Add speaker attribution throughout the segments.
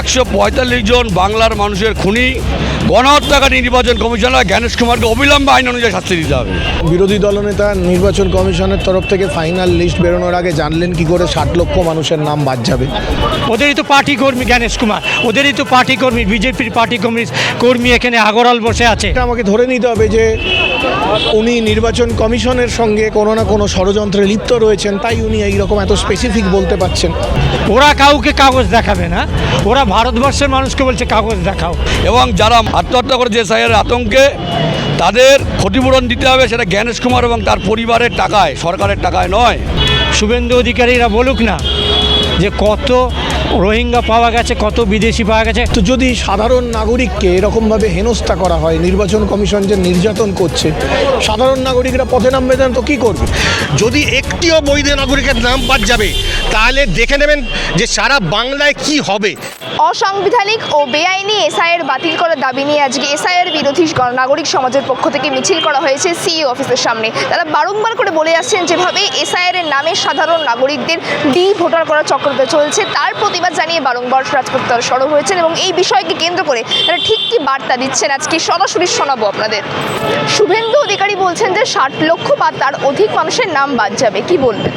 Speaker 1: 145 জন বাংলার মানুষের খুনি গণহত্যাকারী নির্বাচন কমিশনার জ্ঞানেশ কুমারকে অবিলম্বে আইন অনুযায়ী শাস্তি দিতে হবে।
Speaker 2: বিরোধী দলনেতা নির্বাচন কমিশনের তরফ থেকে ফাইনাল লিস্ট বেরোনোর আগে জানলেন কি করে 60 লক্ষ মানুষের নাম বাদ যাবে?
Speaker 3: ওদেরই তো পার্টি কর্মী জ্ঞানেশ কুমার, ওদেরই তো পার্টি কর্মী, বিজেপির পার্টি কর্মী এখানে আগরওয়াল বসে আছে।
Speaker 2: এটা আমাকে ধরে নিতে হবে যে উনি নির্বাচন কমিশনের সঙ্গে কোনো না কোনো ষড়যন্ত্রে লিপ্ত রয়েছেন, তাই উনি এইরকম এত স্পেসিফিক বলতে পারছেন।
Speaker 3: ওরা কাউকে কাগজ দেখাবে না, ওরা ভারতবর্ষের মানুষকে বলছে কাগজ দেখাও।
Speaker 1: এবং যারা আত্মহত্যা করেছে এসআইআর আতঙ্কে তাদের ক্ষতিপূরণ দিতে হবে, সেটা জ্ঞানেশ কুমার এবং তার পরিবারের টাকায়, সরকারের টাকায় নয়।
Speaker 3: শুভেন্দু অধিকারীরা বলুক না যে কত রোহিঙ্গা পাওয়া গেছে, কত বিদেশি পাওয়া গেছে।
Speaker 2: তো যদি সাধারণ নাগরিককে এরকমভাবে হেনস্থা করা হয়, নির্বাচন কমিশন যে নির্যাতন করছে, সাধারণ নাগরিকরা পথে নামবে না তো কী করবে?
Speaker 4: যদি একটিও বৈধ নাগরিকের নাম বাদ যাবে তাহলে দেখে নেবেন যে সারা বাংলায় কি হবে।
Speaker 5: অসাংবিধানিক ও বেআইনি এসআইআর বাতিল করার দাবি নিয়ে আজকে এসআইআর বিরোধী নাগরিক সমাজের পক্ষ থেকে মিছিল করা হয়েছে সিইও অফিসের সামনে। তারা বারংবার করে বলে আসছেন যেভাবে এসআইআর এর নামে সাধারণ নাগরিকদের ভোটার করার চক্রান্ত চলছে, তার প্রতিবাদ জানিয়ে বারংবার রাজপথে তারা সরব হয়েছেন এবং এই বিষয়কে কেন্দ্র করে তারা ঠিক কি বার্তা দিচ্ছেন আজকে সরাসরি শোনাবো আপনাদের। শুভেন্দু অধিকারী বলছেন যে 60 লক্ষ বা তার অধিক মানুষের নাম বাদ যাবে, কি বলবেন?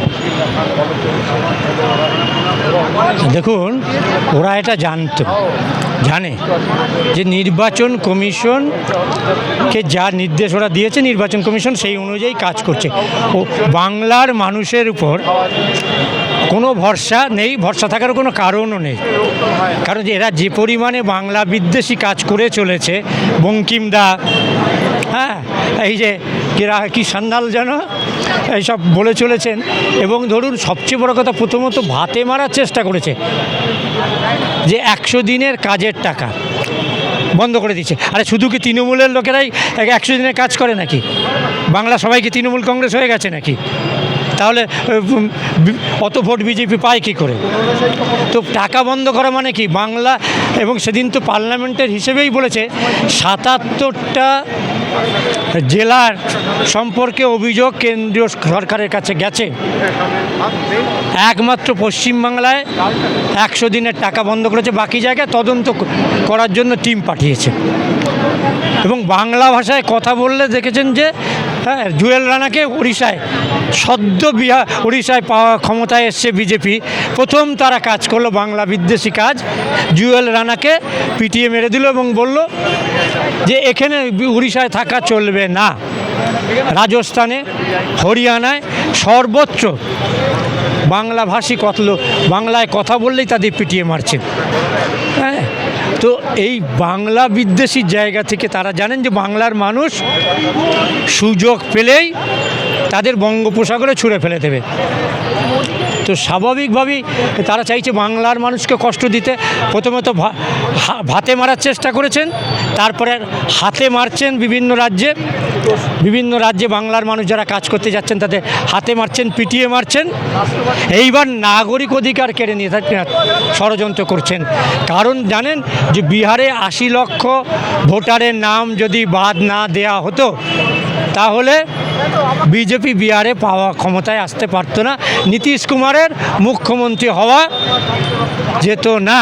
Speaker 3: দেখুন, ওরা এটা জানে যে নির্বাচন কমিশনকে যা নির্দেশ ওরা দিয়েছে, নির্বাচন কমিশন সেই অনুযায়ী কাজ করছে। ও বাংলার মানুষের উপর কোনো ভরসা নেই, ভরসা থাকার কোনো কারণও নেই। কারণ যে এরা যে পরিমাণে বাংলা বিদ্বেষী কাজ করে চলেছে, বঙ্কিমদা, হ্যাঁ, এই যে কি সান্যাল যেন এইসব বলে চলেছেন। এবং ধরুন সবচেয়ে বড় কথা, প্রথমত ভাতে মারার চেষ্টা করেছে যে 100 দিনের কাজের টাকা বন্ধ করে দিচ্ছে। আরে শুধু কি তৃণমূলের লোকেরাই 100 দিনের কাজ করে নাকি? বাংলা সবাই কি তৃণমূল কংগ্রেস হয়ে গেছে নাকি? তাহলে অত ভোট বিজেপি পায় কী করে? তো টাকা বন্ধ করা মানে কি? বাংলা, এবং সেদিন তো পার্লামেন্টের হিসেবেই বলেছে 77টা জেলার সম্পর্কে অভিযোগ কেন্দ্রীয় সরকারের কাছে গেছে। একমাত্র পশ্চিমবাংলায় 100 দিনের টাকা বন্ধ করেছে, বাকি জায়গায় তদন্ত করার জন্য টিম পাঠিয়েছে। এবং বাংলা ভাষায় কথা বললে দেখেছেন যে জুয়েল রানাকে উড়িষ্যায় উড়িষ্যায় পাওয়া ক্ষমতায় এসছে বিজেপি, প্রথম তারা কাজ করলো বাংলা বিদ্বেষী কাজ, জুয়েল রানাকে পিটিয়ে মেরে দিল এবং বলল যে এখানে উড়িষ্যায় থাকা চলবে না। রাজস্থানে, হরিয়ানায় সর্বোচ্চ বাংলাভাষী বাংলায় কথা বললেই তাদের পিটিয়ে মারছে। হ্যাঁ, তো এই বাংলা বিদ্বেষীর জায়গা থেকে তারা জানেন যে বাংলার মানুষ সুযোগ পেলেই তাদের বঙ্গোপসাগরে ছুঁড়ে ফেলে দেবে। তো স্বাভাবিকভাবেই তারা চাইছে বাংলার মানুষকে কষ্ট দিতে। প্রথমত ভাতে মারার চেষ্টা করেছেন, তারপরে হাতে মারছেন। বিভিন্ন রাজ্যে বাংলার মানুষ যারা কাজ করতে যাচ্ছেন তাদের হাতে মারছেন, পিটিয়ে মারছেন। এইবার নাগরিক অধিকার কেড়ে নিয়ে ষড়যন্ত্র করছেন। কারণ জানেন যে বিহারে 80 লক্ষ ভোটারের নাম যদি বাদ না দেয়া হতো তাহলে বিজেপি বিহারে পাওয়া ক্ষমতায় আসতে পারতো না, নীতিশ কুমারের মুখ্যমন্ত্রী হওয়া যেত না।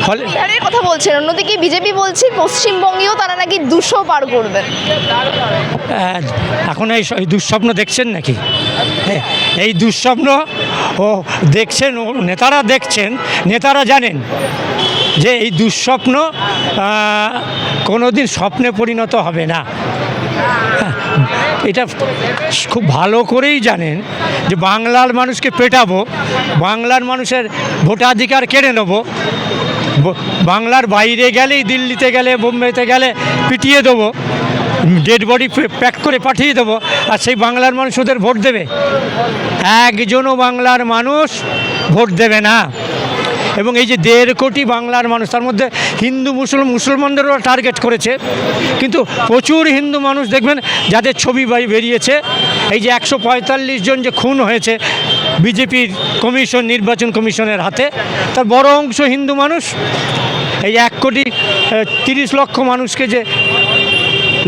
Speaker 3: ফলে
Speaker 5: বিহারের কথা বলছেন, অন্যদিকে বিজেপি বলছে পশ্চিমবঙ্গেও তারা নাকি 200 পার করবেন।
Speaker 3: এখন এই দুঃস্বপ্ন দেখছেন নাকি? এই দুঃস্বপ্ন দেখছেন, নেতারা দেখছেন, নেতারা জানেন যে এই দুঃস্বপ্ন কোনোদিন স্বপ্নে পরিণত হবে না। এটা খুব ভালো করেই জানেন যে বাংলার মানুষকে পেটাবো, বাংলার মানুষের ভোটাধিকার কেড়ে নেবো, বাংলার বাইরে গেলেই, দিল্লিতে গেলে, বোম্বেতে গেলে পিটিয়ে দেবো, ডেড বডি প্যাক করে পাঠিয়ে দেবো, আর সেই বাংলার মানুষ ওদের ভোট দেবে? একজনও বাংলার মানুষ ভোট দেবে না। এবং এই যে 1.5 কোটি বাংলার মানুষ, তার মধ্যে হিন্দু মুসলমানদেরও টার্গেট করেছে, কিন্তু প্রচুর হিন্দু মানুষ দেখবেন যাদের ছবি বেরিয়েছে। এই যে 145 জন যে খুন হয়েছে বিজেপির নির্বাচন কমিশনের হাতে, তার বড় অংশ হিন্দু মানুষ। এই 1.30 লক্ষ মানুষকে যে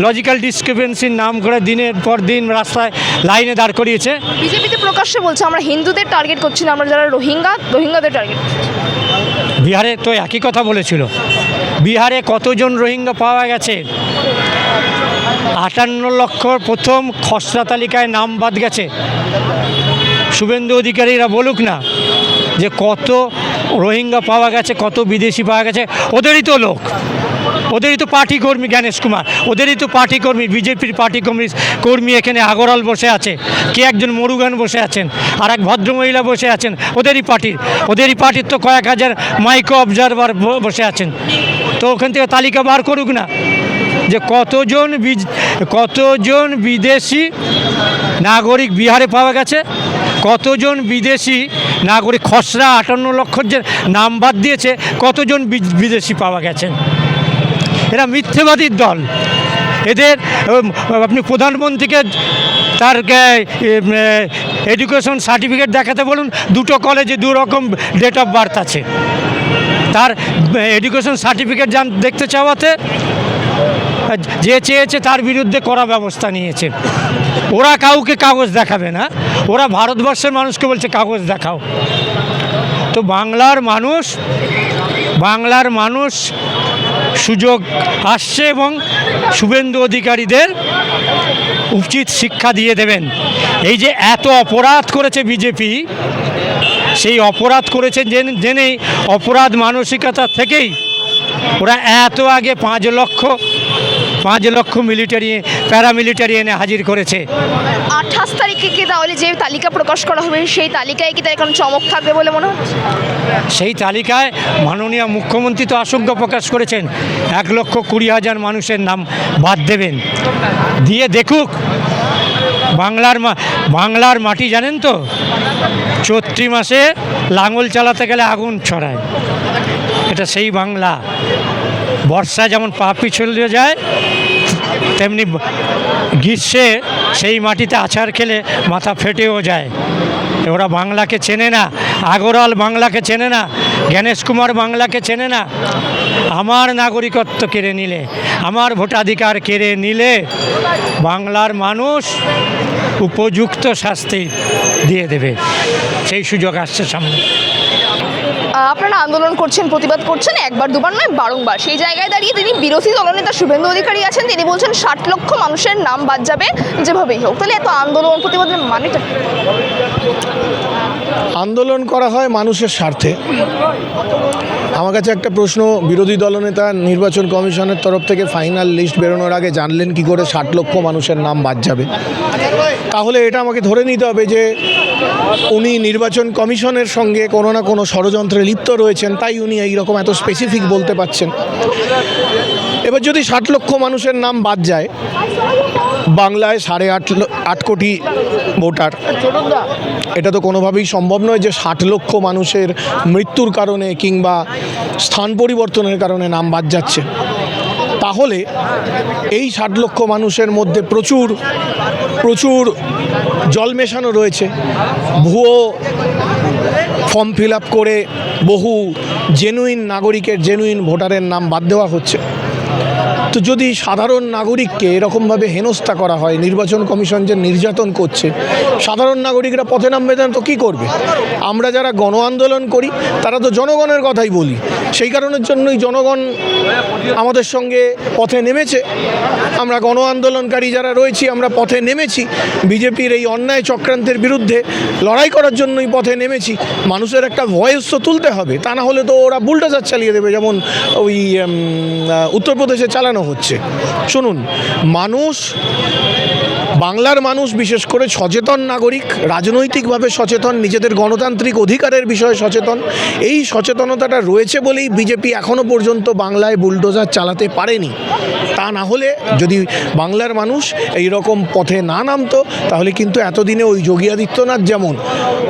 Speaker 3: লজিক্যাল ডিসক্রিপেন্সির নাম করে দিনের পর দিন রাস্তায় লাইনে দাঁড় করিয়েছে।
Speaker 5: বিজেপিতে প্রকাশ্যে বলছে আমরা হিন্দুদের টার্গেট করছি না, আমরা যারা রোহিঙ্গাদের টার্গেট করছি।
Speaker 3: বিহারে তো একই কথা বলেছিল। বিহারে কতজন রোহিঙ্গা পাওয়া গেছে? 58 লক্ষ প্রথম খসড়া তালিকায় নাম বাদ গেছে। শুভেন্দু অধিকারীরা বলুক না যে কত রোহিঙ্গা পাওয়া গেছে, কত বিদেশি পাওয়া গেছে। ওদেরই তো লোক, ওদেরই তো পার্টি কর্মী জ্ঞানেশ কুমার, ওদেরই তো পার্টি কর্মী, বিজেপির পার্টি কর্মী এখানে আগরওয়াল বসে আছে, কে একজন মরুগান বসে আছেন, আর এক ভদ্রমহিলা বসে আছেন, ওদেরই পার্টির তো কয়েক হাজার মাইক্রো অবজারভার বসে আছেন। তো ওখান থেকে তালিকা বার করুক না যে কতজন বিদেশি নাগরিক বিহারে পাওয়া গেছে, কতজন বিদেশি নাগরিক খসড়া 58 লক্ষর যে নাম বাদ দিয়েছে, কতজন বিদেশি পাওয়া গেছেন। এরা মিথ্যেবাদীর দল। এদের আপনি প্রধানমন্ত্রীকে তার এডুকেশন সার্টিফিকেট দেখাতে বলুন, দুটো কলেজে দু রকম ডেট অফ বার্থ আছে। তার এডুকেশন সার্টিফিকেট দেখতে চাওয়াতে যে চেয়েছে তার বিরুদ্ধে কড়া ব্যবস্থা নিয়েছে। ওরা কাউকে কাগজ দেখাবে না, ওরা ভারতবর্ষের মানুষকে বলছে কাগজ দেখাও। তো বাংলার মানুষ সুযোগ আসছে এবং শুভেন্দু অধিকারীদের উচিত শিক্ষা দিয়ে দেবেন। এই যে এত অপরাধ করেছে বিজেপি, সেই অপরাধ করেছে জেনেই অপরাধ মানসিকতা থেকেই ওরা এত আগে 5 লক্ষ প্যারামিলিটারি এনে হাজির করেছে।
Speaker 5: 28 তারিখে কি তাহলে যে তালিকা প্রকাশ করা হবে সেই তালিকায় কি তার এখন চমক থাকবে বলে মনে হচ্ছে?
Speaker 3: সেই তালিকায় মাননীয় মুখ্যমন্ত্রী তো আশঙ্কা প্রকাশ করেছেন 1,20,000 মানুষের নাম বাদ দেবেন। দিয়ে দেখুক বাংলার মাটি জানেন তো, চৈত্রি মাসে লাঙল চালাতে গেলে আগুন ছড়ায়। এটা সেই বাংলা। বর্ষা যেমন পা পিছলে যায়, তেমনি গ্রীষ্মে সেই মাটিতে আছাড় খেলে মাথা ফেটেও যায়। ওরা বাংলাকে চেনে না, আগরওয়াল বাংলাকে চেনে না, জ্ঞানেশ কুমার বাংলাকে চেনে না। আমার নাগরিকত্ব কেড়ে নিলে, আমার ভোটাধিকার কেড়ে নিলে বাংলার মানুষ উপযুক্ত শাস্তি দিয়ে দেবে। সেই সুযোগ আসছে সামনে।
Speaker 5: আপনারা আন্দোলন করছেন, প্রতিবাদ করছেন, একবার দুবার নয় বারংবার। সেই জায়গায় দাঁড়িয়ে তিনি বিরোধী দলনেতা শুভেন্দু অধিকারী আছেন, তিনি বলছেন 60 লক্ষ মানুষের নাম বাদ যাবে যেভাবেই হোক। তাহলে এত আন্দোলন প্রতিবাদের মানেটা?
Speaker 2: আন্দোলন করা হয় মানুষের স্বার্থে। আমার কাছে একটা প্রশ্ন, বিরোধী দলনেতা নির্বাচন কমিশনের তরফ থেকে ফাইনাল লিস্ট বেরোনোর আগে জানলেন কি করে 60 লক্ষ মানুষের নাম বাদ যাবে? তাহলে এটা আমাকে ধরে নিতে হবে যে উনি নির্বাচন কমিশনের সঙ্গে কোনো না কোনো ষড়যন্ত্রে লিপ্ত রয়েছেন, তাই উনি এইরকম এত স্পেসিফিক বলতে পারছেন। এবার যদি 60 লক্ষ মানুষের নাম বাদ যায়, বাংলায় 8.5 কোটি ভোটার, এটা তো কোনোভাবেই সম্ভব নয় যে 60 লক্ষ মানুষের মৃত্যুর কারণে কিংবা স্থান পরিবর্তনের কারণে নাম বাদ যাচ্ছে। তাহলে এই 60 লক্ষ মানুষের মধ্যে প্রচুর জল মেশানো রয়েছে। ভুয়ো ফর্ম ফিল আপ করে বহু জেনুইন নাগরিকের, জেনুইন ভোটারের নাম বাদ দেওয়া হচ্ছে। তো যদি সাধারণ নাগরিককে এরকমভাবে হেনস্থা করা হয়, নির্বাচন কমিশন যে নির্যাতন করছে, সাধারণ নাগরিকরা পথে নামবে না তো কী করবে? আমরা যারা গণ আন্দোলন করি তারা তো জনগণের কথাই বলি, সেই কারণের জন্যই জনগণ আমাদের সঙ্গে পথে নেমেছে। আমরা গণ আন্দোলনকারী যারা রয়েছি আমরা পথে নেমেছি, বিজেপির এই অন্যায় চক্রান্তের বিরুদ্ধে লড়াই করার জন্যই পথে নেমেছি। মানুষের একটা ভয়েস তো তুলতে হবে, তা না হলে তো ওরা বুলডোজার চালিয়ে দেবে, যেমন ওই উত্তরপ্রদেশে চালানো হচ্ছে। শুনুন, বাংলার মানুষ বিশেষ করে সচেতন নাগরিক, রাজনৈতিকভাবে সচেতন, নিজেদের গণতান্ত্রিক অধিকারের বিষয়ে সচেতন। এই সচেতনতাটা রয়েছে বলেই বিজেপি এখনও পর্যন্ত বাংলায় বুলডোজার চালাতে পারেনি। তা না হলে যদি বাংলার মানুষ এই রকম পথে না নামতো, তাহলে কিন্তু এতদিনে ওই যোগী আদিত্যনাথ যেমন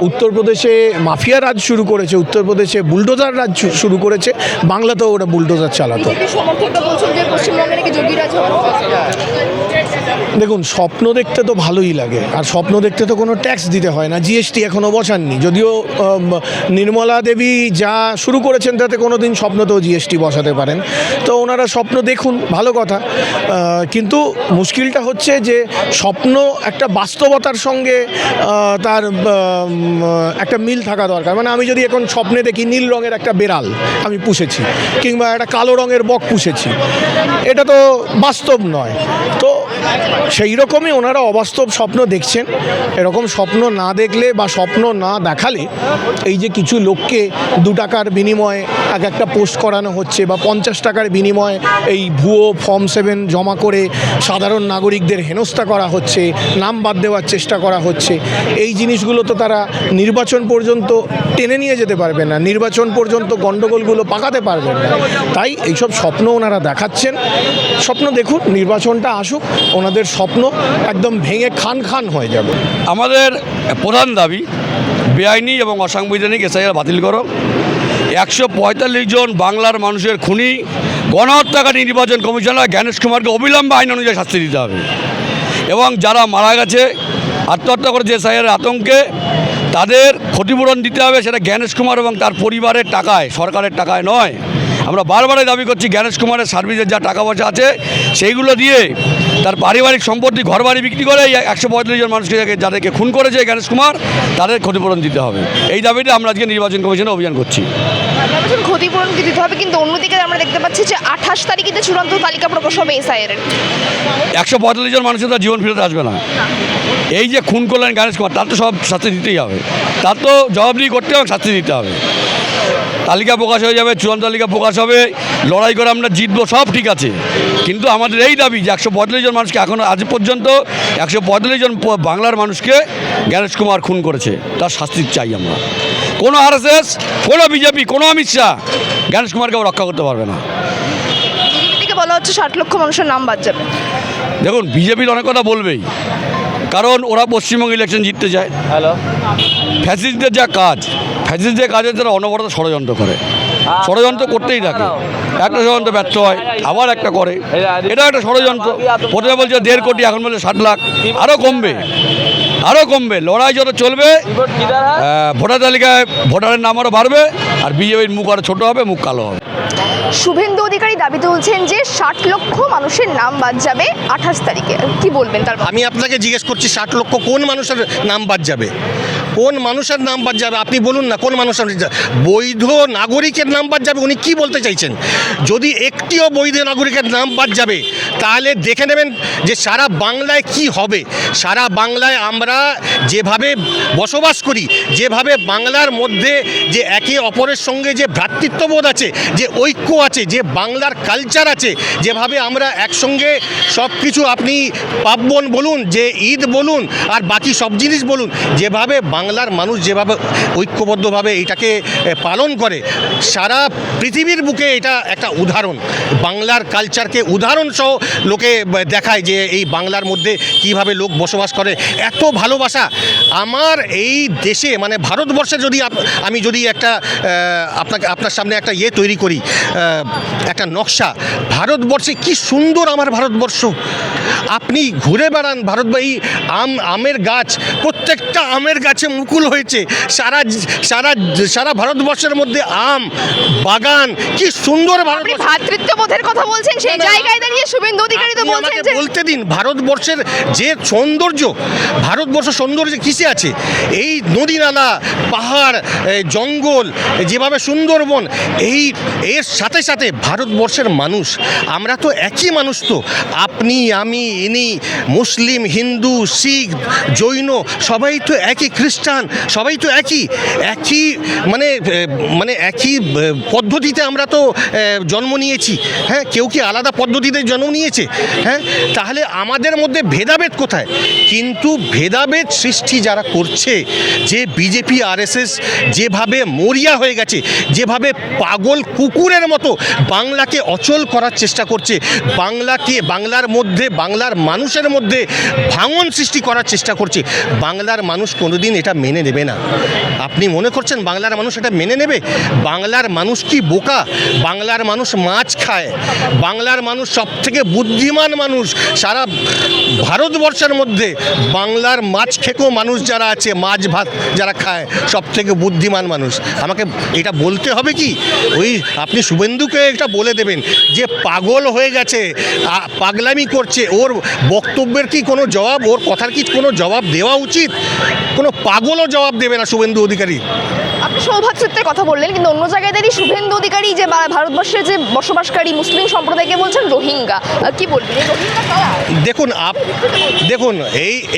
Speaker 2: উত্তরপ্রদেশে মাফিয়া রাজ শুরু করেছে, উত্তরপ্রদেশে বুলডোজার রাজ শুরু করেছে, বাংলাতেও ওরা বুলডোজার চালাতো। দেখুন, স্বপ্ন দেখতে তো ভালোই লাগে, আর স্বপ্ন দেখতে তো কোনো ট্যাক্স দিতে হয় না, জিএসটি এখনও বসাননি। যদিও নির্মলা দেবী যা শুরু করেছেন তাতে কোনো দিন স্বপ্নতেও জিএসটি বসাতে পারেন, তো ওনারা স্বপ্ন দেখুন, ভালো কথা। কিন্তু মুশকিলটা হচ্ছে যে স্বপ্ন একটা বাস্তবতার সঙ্গে তার একটা মিল থাকা দরকার। মানে আমি যদি এখন স্বপ্নে দেখি নীল রঙের একটা বেড়াল আমি পুষেছি, কিংবা একটা কালো রঙের বক পুষেছি, এটা তো বাস্তব নয়। তো সেই রকমই ওনারা অবাস্তব স্বপ্ন দেখছেন। এরকম স্বপ্ন না দেখলে বা স্বপ্ন না দেখালে এই যে কিছু লোককে 2 টাকার বিনিময়ে একটা পোস্ট করানো হচ্ছে, বা 50 টাকার বিনিময়ে এই ভুয়ো ফর্ম 7 জমা করে সাধারণ নাগরিকদের হেনস্থা করা হচ্ছে, নাম বাদ দেওয়ার চেষ্টা করা হচ্ছে, এই জিনিসগুলো তো তারা নির্বাচন পর্যন্ত টেনে নিয়ে যেতে পারবে না, নির্বাচন পর্যন্ত গণ্ডগোলগুলো পাকাতে পারবেন না। তাই এইসব স্বপ্ন ওনারা দেখাচ্ছেন। স্বপ্ন দেখুন, নির্বাচনটা আসুক, ওনাদের স্বপ্ন একদম ভেঙে খান খান হয়ে যাবে।
Speaker 1: আমাদের প্রধান দাবি বেআইনি এবং অসাংবিধানিক এসআইআর বাতিল করো। 145 জন বাংলার মানুষের খুনি গণহত্যাকারী নির্বাচন কমিশনার জ্ঞানেশ কুমারকে অবিলম্বে আইন অনুযায়ী শাস্তি দিতে হবে, এবং যারা মারা গেছে আত্মহত্যা করেছে এসআইআর আতঙ্কে তাদের ক্ষতিপূরণ দিতে হবে, সেটা জ্ঞানেশ কুমার এবং তার পরিবারের টাকায়, সরকারের টাকায় নয়। আমরা বারবারই দাবি করছি জ্ঞানেশ কুমারের সার্ভিসের যা টাকা পয়সা আছে সেইগুলো দিয়ে তার পারিবারিক সম্পত্তি ঘরবাড়ি বিক্রি করে এই 145 জন মানুষকে যাদেরকে খুন করেছে জ্ঞানেশ কুমার তাদের ক্ষতিপূরণ দিতে হবে। এই দাবিটা আমরা আজকে নির্বাচন কমিশনে অভিযান করছি।
Speaker 5: ক্ষতিপূরণ দিতে হবে, কিন্তু অন্যদিকে আমরা দেখতে পাচ্ছি যে 28 তারিখে চূড়ান্ত তালিকা প্রকাশ হবে এসআইআর।
Speaker 1: 145 জন মানুষের তার জীবন ফিরতে আসবে না। এই যে খুন করলেন জ্ঞানেশ কুমার, তার তো সব শাস্তি দিতেই হবে, তার তো জবাবদিহি করতে হবে, শাস্তি দিতে হবে। তালিকা প্রকাশ হয়ে যাবে, চূড়ান্ত তালিকা প্রকাশ হবে, লড়াই করে আমরা জিতবো, সব ঠিক আছে, কিন্তু আমাদের এই দাবি যে 145 জন মানুষকে এখনও আজ পর্যন্ত 145 জন বাংলার মানুষকে জ্ঞানেশ কুমার খুন করেছে, তার শাস্তি চাই আমরা। কোনো আরএসএস, কোনো বিজেপি, কোনো অমিত শাহ জ্ঞানেশ কুমারকে রক্ষা করতে পারবে না।
Speaker 5: বিজেপিকে বলা হচ্ছে 60 লক্ষ মানুষের নাম বাদ যাবে।
Speaker 1: দেখুন, বিজেপির অনেক কথা বলবেই, কারণ ওরা পশ্চিমবঙ্গ ইলেকশন জিততে চায়। ফ্যাসিস্টদের যা কাজ, ফ্যাসিস্টদের কাজের তারা অনবরত ষড়যন্ত্র করে, ষড়যন্ত্র করতেই থাকে। একটা ষড়যন্ত্র ব্যর্থ হয়, আবার একটা করে, এটা একটা ষড়যন্ত্র। প্রথমে বলছে 1.5 কোটি, এখন বলছে 60 লাখ, আরও কমবে, আরও কমবে। লড়াই যত চলবে, ভোটার তালিকায় ভোটারের নাম আরও বাড়বে, আর বিজেপির মুখ আরও ছোটো হবে, মুখ কালো হবে।
Speaker 5: শুভেন্দু অধিকারী দাবি তুলছেন যে 60 লক্ষ মানুষের নাম বাদ যাবে 28 তারিখে, কি বলবেন তার?
Speaker 4: আমি আপনাকে জিজ্ঞেস করছি 60 লক্ষ কোন মানুষের নাম বাদ যাবে? কোন মানুষের নাম বাদ যাবে আপনি বলুন না। কোন মানুষের বৈধ নাগরিকের নাম বাদ যাবে? উনি কি বলতে চাইছেন? যদি একটিও বৈধ নাগরিকের নাম বাদ যাবে তাহলে দেখে নেবেন যে সারা বাংলায় কি হবে। সারা বাংলায় আমরা যেভাবে বসবাস করি, যেভাবে বাংলার মধ্যে যে একে অপরের সঙ্গে যে ভ্রাতৃত্ববোধ আছে, যে ঐক্য আছে, যে বাংলার কালচার আছে, যেভাবে আমরা একসঙ্গে সব কিছু, আপনি পার্বণ বলুন, যে ঈদ বলুন, আর বাকি সব জিনিস বলুন, যেভাবে বাংলার মানুষ যেভাবে ঐক্যবদ্ধভাবে এটাকে পালন করে, সারা পৃথিবীর বুকে এটা একটা উদাহরণ। বাংলার কালচারকে উদাহরণ সহ লোকে দেখায় যে এই বাংলার মধ্যে কিভাবে লোক বসবাস করে। এত ভালোবাসা আমার এই দেশে, মানে ভারতবর্ষে যদি আমি যদি একটা আপনার সামনে একটা তৈরি করি, একটা নকশা, ভারতবর্ষে কি সুন্দর আমার ভারতবর্ষ। আপনি ঘুরে বেড়ান এই আমের গাছ, প্রত্যেকটা আমের গাছে মুকুল হয়েছে। সারা সারা সারা ভারতবর্ষের মধ্যে আম বাগান, কি সুন্দর ভারতবর্ষ।
Speaker 5: ভ্রাতৃত্ববোধের কথা বলছেন, সেই জায়গায় দাঁড়িয়ে শুভেন্দু অধিকারী তো বলছেন যে
Speaker 4: বলতে দিন, ভারতবর্ষের যে সৌন্দর্য, ভারতবর্ষ সৌন্দর্য কিসে আছে? এই নদী নালা, পাহাড়, জঙ্গল, যেভাবে সুন্দরবন, এর সাথে সাথে ভারতবর্ষের মানুষ, আমরা তো একই মানুষ। তো আপনি, আমি, ইনি, মুসলিম, হিন্দু, শিখ, জৈন, সবাই তো একই, খ্রিস্টান, সবাই তো একই মানে একই পদ্ধতিতে আমরা তো জন্ম নিয়েছি। হ্যাঁ, কেউ কি আলাদা পদ্ধতিতে জন্ম নিয়েছে? হ্যাঁ, তাহলে আমাদের মধ্যে ভেদাভেদ কোথায়? কিন্তু ভেদাভেদ সৃষ্টি যারা করছে, যে বিজেপি আরএসএস যেভাবে মরিয়া হয়ে গেছে, যেভাবে পাগল কুকুরের মতো বাংলাকে অচল করার চেষ্টা করছে, বাংলার মধ্যে, বাংলার মানুষের মধ্যে ভাঙন সৃষ্টি করার চেষ্টা করছে, বাংলার মানুষ কোনোদিন এটা মেনে নেবে না। আপনি মনে করছেন বাংলার মানুষ এটা মেনে নেবে? বাংলার মানুষ কি বোকা? বাংলার মানুষ মাছ খায়, বাংলার মানুষ সব থেকে বুদ্ধিমান মানুষ। সারা ভারতবর্ষের মধ্যে বাংলার মাছ খেকো মানুষ যারা আছে, মাছ ভাত যারা খায়, সব থেকে বুদ্ধিমান মানুষ। আমাকে এটা বলতে হবে কি? ওই আপনি শুভেন্দুকে এটা বলে দেবেন যে পাগল হয়ে গেছে, পাগলামি করছে, ওর বক্তব্যের কি কোনো জবাব, ওর কথার কি কোনো জবাব দেওয়া উচিত? কোনো পাগলও জবাব দেবে না শুভেন্দু অধিকারী।
Speaker 5: আপনি সৌভাতৃত্বের কথা বললেন, কিন্তু অন্য জায়গায় দাঁড়িয়ে শুভেন্দু অধিকারী যে ভারতবর্ষের যে বসবাসকারী মুসলিম সম্প্রদায়কে বলছেন রোহিঙ্গা, কি বলবেন এই রোহিঙ্গা কারা?
Speaker 4: দেখুন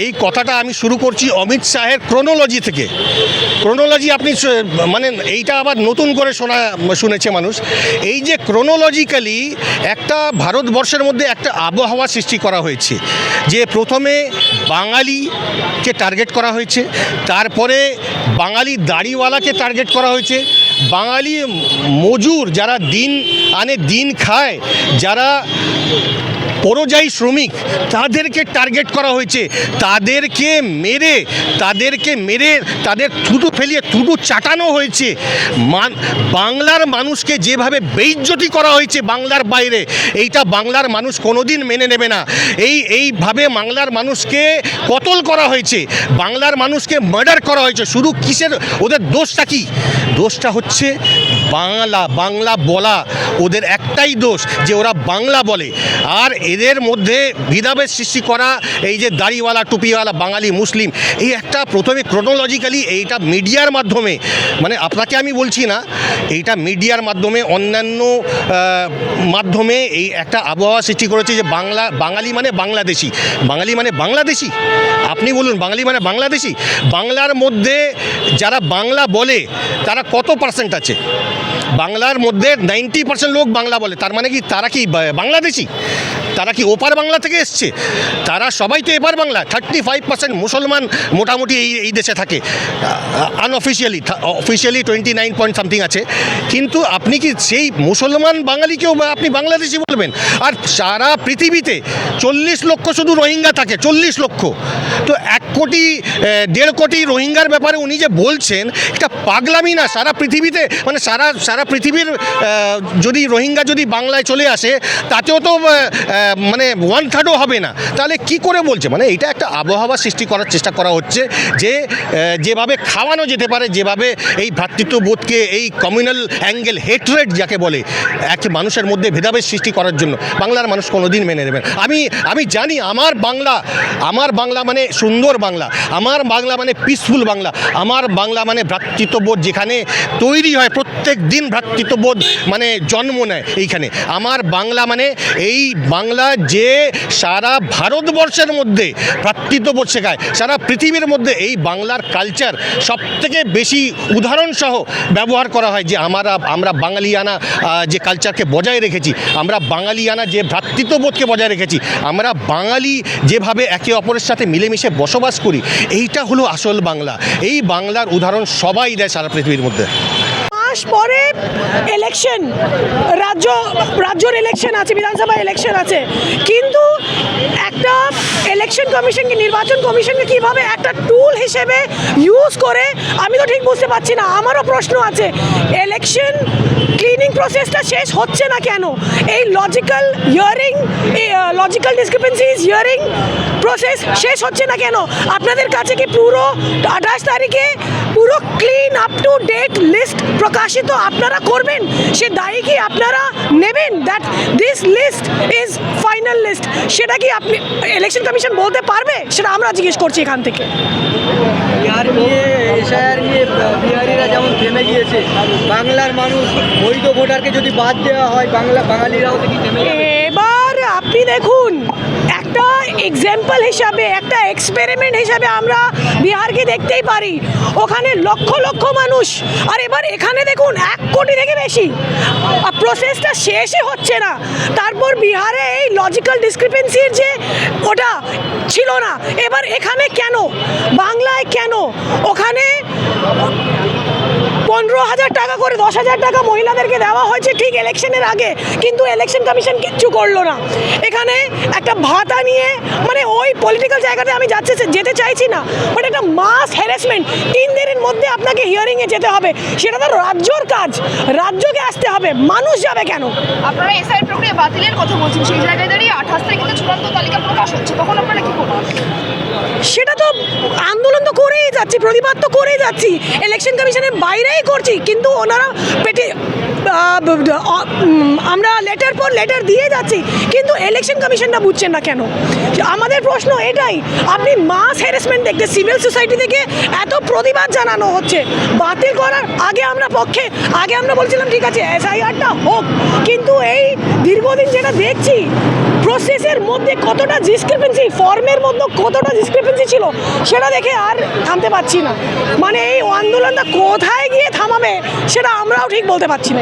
Speaker 4: এই কথাটা আমি শুরু করছি অমিত শাহের ক্রোনোলজি থেকে। ক্রোনোলজি আপনি মানে এইটা আবার নতুন করে শুনেছে মানুষ। এই যে ক্রোনোলজিক্যালি একটা ভারতবর্ষের মধ্যে একটা আবহাওয়া সৃষ্টি করা হয়েছে, যে প্রথমে বাঙালিকে টার্গেট করা হয়েছে, তারপরে বাঙালি দাড়িওয়ালাকে টার্গেট করা হয়েছে, বাঙালি মজুর যারা দিন আনে দিন খায়, যারা পরিযায়ী শ্রমিক, তাদেরকে টার্গেট করা হয়েছে। তাদেরকে মেরে তাদের থুতু ফেলিয়ে থুতু চাটানো হয়েছে। বাংলার মানুষকে যেভাবে বেইজ্জতি করা হয়েছে বাংলার বাইরে, এইটা বাংলার মানুষ কোনোদিন মেনে নেবে না। এইভাবে বাংলার মানুষকে কতল করা হয়েছে, বাংলার মানুষকে মার্ডার করা হয়েছে। শুধু কিসের ওদের দোষটা কি? দোষটা হচ্ছে বাংলা বলা। ওদের একটাই দোষ যে ওরা বাংলা বলে। আর এদের মধ্যে ভেদাভেদ সৃষ্টি করা, এই যে দাড়িওয়ালা টুপিওয়ালা বাঙালি মুসলিম, এই একটা প্রথমে ক্রোনোলজিক্যালি এইটা মিডিয়ার মাধ্যমে, মানে আপনাকে আমি বলছি না, এইটা মিডিয়ার মাধ্যমে অন্যান্য মাধ্যমে এই একটা আবহাওয়া সৃষ্টি করেছে যে বাঙালি মানে বাংলাদেশি। বাঙালি মানে বাংলাদেশি? আপনি বলুন, বাঙালি মানে বাংলাদেশি? বাংলার মধ্যে যারা বাংলা বলে তারা কত পার্সেন্ট আছে? বাংলার মধ্যে 90% লোক বাংলা বলে। তার মানে কি তারা কি বাংলাদেশি? তারা কি ওপার বাংলা থেকে এসছে? তারা সবাই তো এপার বাংলা। 35% মুসলমান মোটামুটি এই দেশে থাকে, আনঅফিসিয়ালি। অফিসিয়ালি 29 পয়েন্ট সামথিং আছে। কিন্তু আপনি কি সেই মুসলমান বাঙালিকেও আপনি বাংলাদেশি বলবেন? আর সারা পৃথিবীতে 40 লক্ষ শুধু রোহিঙ্গা থাকে, 40 লক্ষ। তো 1 কোটি 1.5 কোটি রোহিঙ্গার ব্যাপারে উনি যে বলছেন, এটা পাগলামি না? সারা পৃথিবীতে মানে সারা পৃথিবীর যদি রোহিঙ্গা যদি বাংলায় চলে আসে, তাতেও তো মানে 1/3 হবে না। তাহলে কি করে বলছে? মানে এটা একটা আবহাওয়া সৃষ্টি করার চেষ্টা করা হচ্ছে, যে যেভাবে খাওয়ানো যেতে পারে, যেভাবে এই ভ্রাতৃত্ববোধকে, এই কমিউনাল অ্যাঙ্গেল হেট্রেড যাকে বলে, এক মানুষের মধ্যে ভেদাভেদ সৃষ্টি করার জন্য বাংলার মানুষ কোনোদিন মেনে নেবেন। আমি জানি আমার বাংলা মানে সুন্দর বাংলা, আমার বাংলা মানে পিসফুল বাংলা, আমার বাংলা মানে ভ্রাতৃত্ববোধ যেখানে তৈরি হয়, প্রত্যেক দিন ভ্রাতৃত্ববোধ মানে জন্ম নেয় এইখানে। আমার বাংলা মানে এই বাংলা যে সারা ভারতবর্ষের মধ্যে ভ্রাতৃত্ববোধ শেখায়, সারা পৃথিবীর মধ্যে এই বাংলার কালচার সবথেকে বেশি উদাহরণসহ ব্যবহার করা হয়, যে আমরা বাঙালিয়ানা যে কালচারকে বজায় রেখেছি, আমরা বাঙালিয়ানা যে ভ্রাতৃত্ববোধকে বজায় রেখেছি, আমরা বাঙালি যেভাবে একে অপরের সাথে মিলেমিশে বসবাস করি, এইটা হলো আসল বাংলা। এই বাংলার উদাহরণ সবাই দেয় সারা পৃথিবীর মধ্যে।
Speaker 6: মাস পরে ইলেকশন, রাজ্যের ইলেকশন আছে, বিধানসভা ইলেকশন আছে, কিন্তু একটা ইলেকশন কমিশনকে, নির্বাচন কমিশনকে কিভাবে একটা টুল হিসেবে ইউজ করে আমি তো ঠিক বুঝতে পারছি না। আমারও প্রশ্ন আছে, ইলেকশন ক্লিনিং প্রসেসটা শেষ হচ্ছে না কেন? এই লজিক্যাল ডিসক্রিপেন্সিজ হিয়ারিং প্রসেস শেষ হচ্ছে না কেন? আপনাদের কাছে কি পুরো 28 তারিখে পুরো clean up to date list প্রকাশিত আপনারা করবেন? সে দায়ী কি আপনারা নেবেন? That this list is final list, সেটা কি আপনি ইলেকশন কমিশন বলতে পারবে? সেটা আমরা জিজ্ঞেস করছি এখান থেকে।
Speaker 7: বিহার নিয়ে, এসআইআর নিয়ে বিহারিরা যেমন থেমে গিয়েছে, বাংলার মানুষ বৈধ ভোটারকে যদি বাদ দেওয়া হয়, বাঙালিরাও দেখি থেমে যাবে।
Speaker 6: এবার আপনি দেখুন, একটা এক্সাম্পল হিসাবে, একটা এক্সপেরিমেন্ট হিসাবে আমরা বিহারকে দেখতেই পারি। ওখানে লক্ষ লক্ষ মানুষ, আর এবার এখানে দেখুন 1 কোটি থেকে বেশি। প্রসেসটা শেষই হচ্ছে না। তারপর বিহারে এই লজিক্যাল ডিসক্রিপেন্সির যে ওটা ছিল না, এবার এখানে কেন? বাংলায় কেন? ওখানে 15,000 টাকা করে 10,000 টাকা মহিলাদেরকে দেওয়া হয়েছে ঠিক ইলেকশনের আগে, কিন্তু ইলেকশন কমিশন কিচ্ছু করলো না। এখানে একটা ভাতা নিয়ে মানে ওই পলিটিক্যাল জায়গাতে আমি যেতে চাইছি না, বাট একটা মাস হ্যারাসমেন্ট 3 দিনের মধ্যে আপনাকে হিয়ারিংয়ে যেতে হবে, সেটা তো রাজ্যর কাজ, রাজ্যকে আসতে হবে, মানুষ যাবে কেন?
Speaker 5: আপনারা এসআইআর প্রক্রিয়া বাতিলের কথা বলছেন, সেই জায়গায় দাঁড়িয়ে 28 তারিখে তো চূড়ান্ত তালিকা প্রকাশ হচ্ছে, তখন আপনারা কি করবেন?
Speaker 6: সেটা তো আন্দোলন তো করেই যাচ্ছি, প্রতিবাদ তো করেই যাচ্ছি, ইলেকশন কমিশনের বাইরেই করছি, কিন্তু ওনারা পেটে আমরা লেটার পর লেটার দিয়ে যাচ্ছি, কিন্তু ইলেকশন কমিশনটা বুঝছেন না কেন? আমাদের প্রশ্ন এটাই, আপনি মাস হ্যারাসমেন্ট দেখতে সিভিল সোসাইটি থেকে এত প্রতিবাদ জানানো হচ্ছে, বাতিল করার আগে আমরা বলছিলাম ঠিক আছে এসআইআরটা হোক, কিন্তু এই দীর্ঘদিন যেটা দেখছি প্রসেসের মধ্যে কতটা ডিসক্রিপেন্সি, ফর্মের মধ্যে কতটা ডিসক্রিপেন্সি ছিল, সেটা দেখে আর থামতে পারছি না। মানে এই আন্দোলনটা কোথায় গিয়ে থামাবে সেটা আমরাও ঠিক বলতে পারছি না।